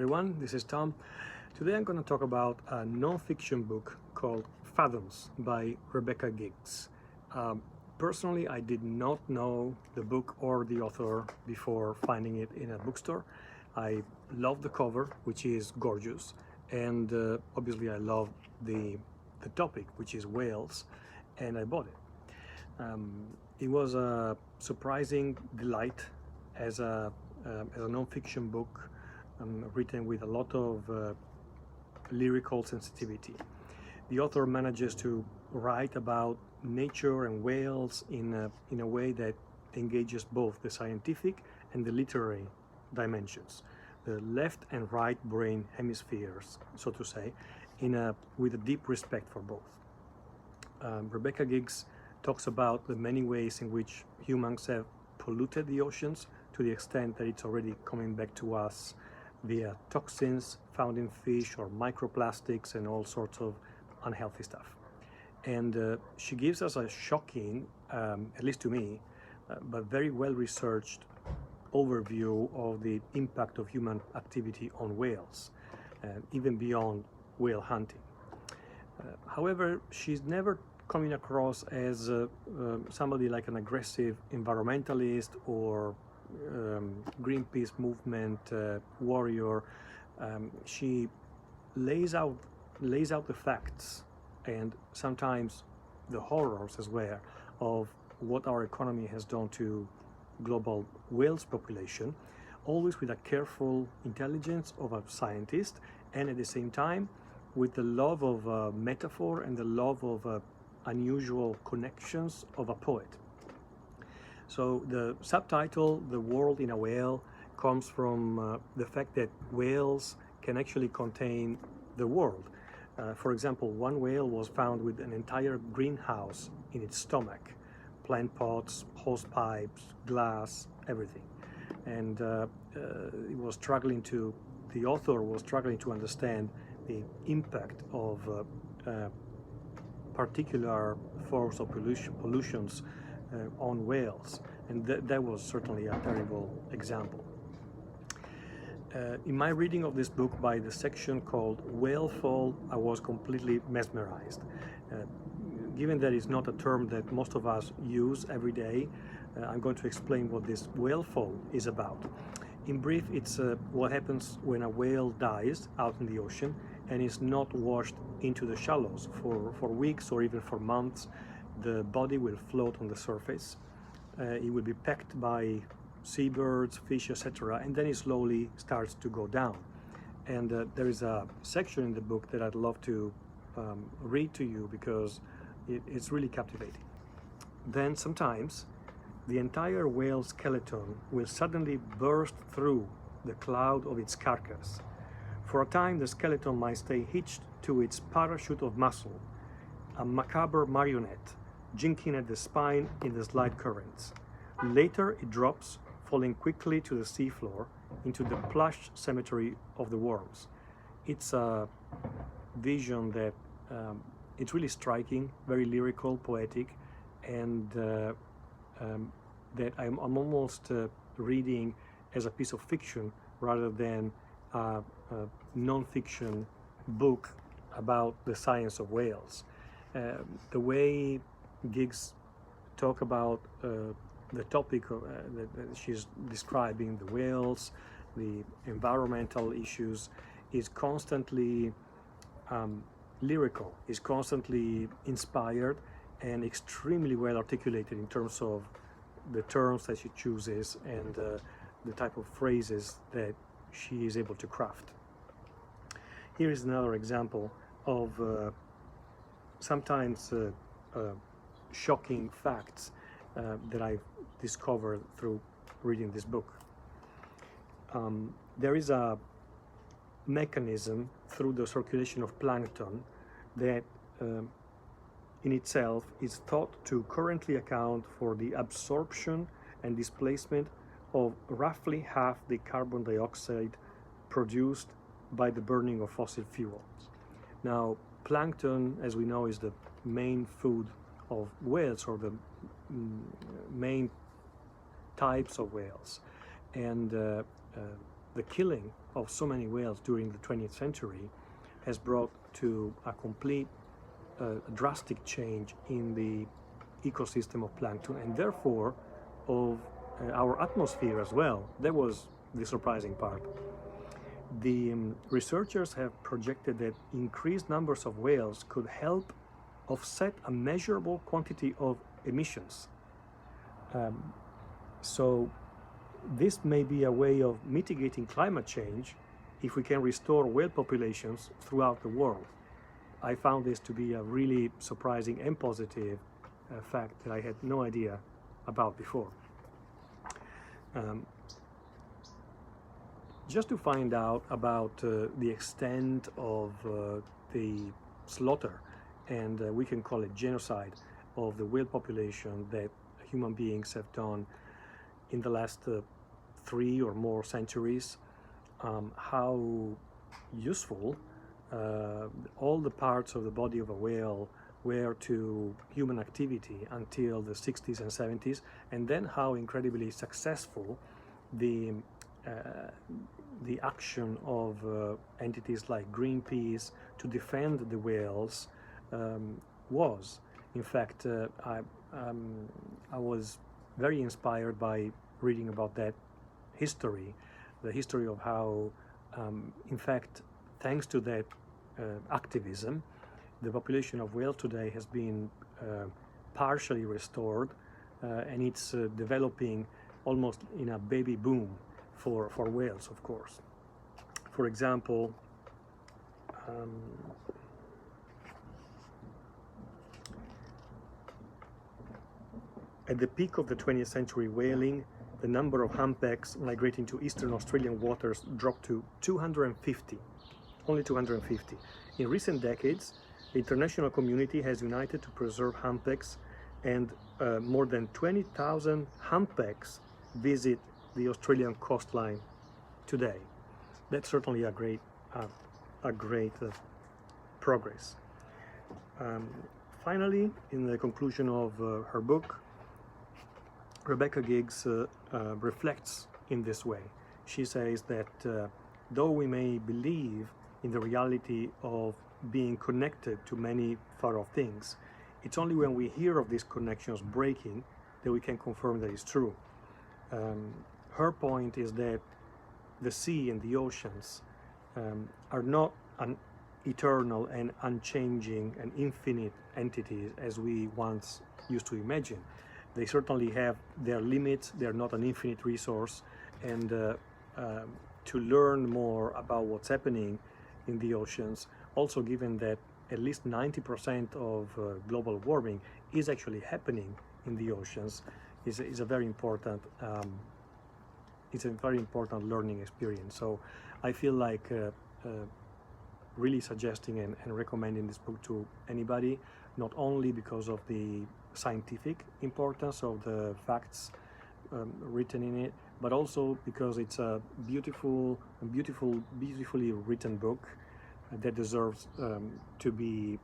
everyone, this is Tom. Today I'm going to talk about a non-fiction book called Fathoms by Rebecca Giggs. Personally, I did not know the book or the author before finding it in a bookstore. I love the cover, which is gorgeous, and obviously I love the topic, which is whales, and I bought it. It was a surprising delight as a non-fiction book written with a lot of lyrical sensitivity. The author manages to write about nature and whales in a way that engages both the scientific and the literary dimensions, the left and right brain hemispheres, so to say, with a deep respect for both. Rebecca Giggs talks about the many ways in which humans have polluted the oceans to the extent that it's already coming back to us via toxins found in fish or microplastics and all sorts of unhealthy stuff. And she gives us a shocking, at least to me, but very well researched overview of the impact of human activity on whales, even beyond whale hunting. However, she's never coming across as somebody like an aggressive environmentalist or Greenpeace movement warrior. She lays out the facts and sometimes the horrors as well of what our economy has done to global whales population, always with a careful intelligence of a scientist, and at the same time with the love of metaphor and the love of unusual connections of a poet. So the subtitle, The World in a Whale, comes from the fact that whales can actually contain the world. For example, one whale was found with an entire greenhouse in its stomach, plant pots, hose pipes, glass, everything. And the author was struggling to understand the impact of particular forms of pollutions on whales, and that was certainly a terrible example. In my reading of this book, by the section called Whale Fall, I was completely mesmerized. Given that it's not a term that most of us use every day, I'm going to explain what this whale fall is about. In brief, it's what happens when a whale dies out in the ocean and is not washed into the shallows for weeks or even for months. The body will float on the surface. It will be pecked by seabirds, fish, etc., and then it slowly starts to go down. And there is a section in the book that I'd love to read to you because it's really captivating. Then sometimes the entire whale skeleton will suddenly burst through the cloud of its carcass. For a time, the skeleton might stay hitched to its parachute of muscle, a macabre marionette jinking at the spine in the slide currents. Later, it drops, falling quickly to the seafloor into the plush cemetery of the worms. It's a vision that it's really striking, very lyrical, poetic, and that I'm almost reading as a piece of fiction rather than a non-fiction book about the science of whales. The way Giggs talk about the topic that she's describing, the whales, the environmental issues, is constantly lyrical, is constantly inspired, and extremely well articulated in terms of the terms that she chooses and the type of phrases that she is able to craft. Here is another example of sometimes shocking facts that I've discovered through reading this book. There is a mechanism through the circulation of plankton that in itself is thought to currently account for the absorption and displacement of roughly half the carbon dioxide produced by the burning of fossil fuels. Now, plankton, as we know, is the main food of whales, or the main types of whales, and the killing of so many whales during the 20th century has brought to a complete drastic change in the ecosystem of plankton, and therefore of our atmosphere as well. That was the surprising part. The researchers have projected that increased numbers of whales could help offset a measurable quantity of emissions. So this may be a way of mitigating climate change if we can restore whale populations throughout the world. I found this to be a really surprising and positive fact that I had no idea about before. Just to find out about the extent of the slaughter, and we can call it genocide, of the whale population that human beings have done in the last 3 or more centuries, how useful all the parts of the body of a whale were to human activity until the 60s and 70s, and then how incredibly successful the action of entities like Greenpeace to defend the whales was. In fact, I was very inspired by reading about that history, the history of how, in fact, thanks to that activism, the population of whales today has been partially restored, and it's developing almost in a baby boom for whales, of course. For example, at the peak of the 20th century whaling, the number of humpbacks migrating to eastern Australian waters dropped to 250, only 250. In recent decades, the international community has united to preserve humpbacks, and more than 20,000 humpbacks visit the Australian coastline today. That's certainly a great progress. Finally, in the conclusion of her book, Rebecca Giggs reflects in this way. She says that though we may believe in the reality of being connected to many far-off things, it's only when we hear of these connections breaking that we can confirm that it's true. Her point is that the sea and the oceans are not an eternal and unchanging and infinite entities as we once used to imagine. They certainly have their limits. They're not an infinite resource, and to learn more about what's happening in the oceans, also given that at least 90% of global warming is actually happening in the oceans, is a very important learning experience. So I feel like really suggesting and recommending this book to anybody, not only because of the scientific importance of the facts written in it, but also because it's a beautifully written book that deserves to be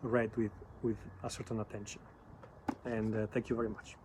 read with a certain attention. And thank you very much.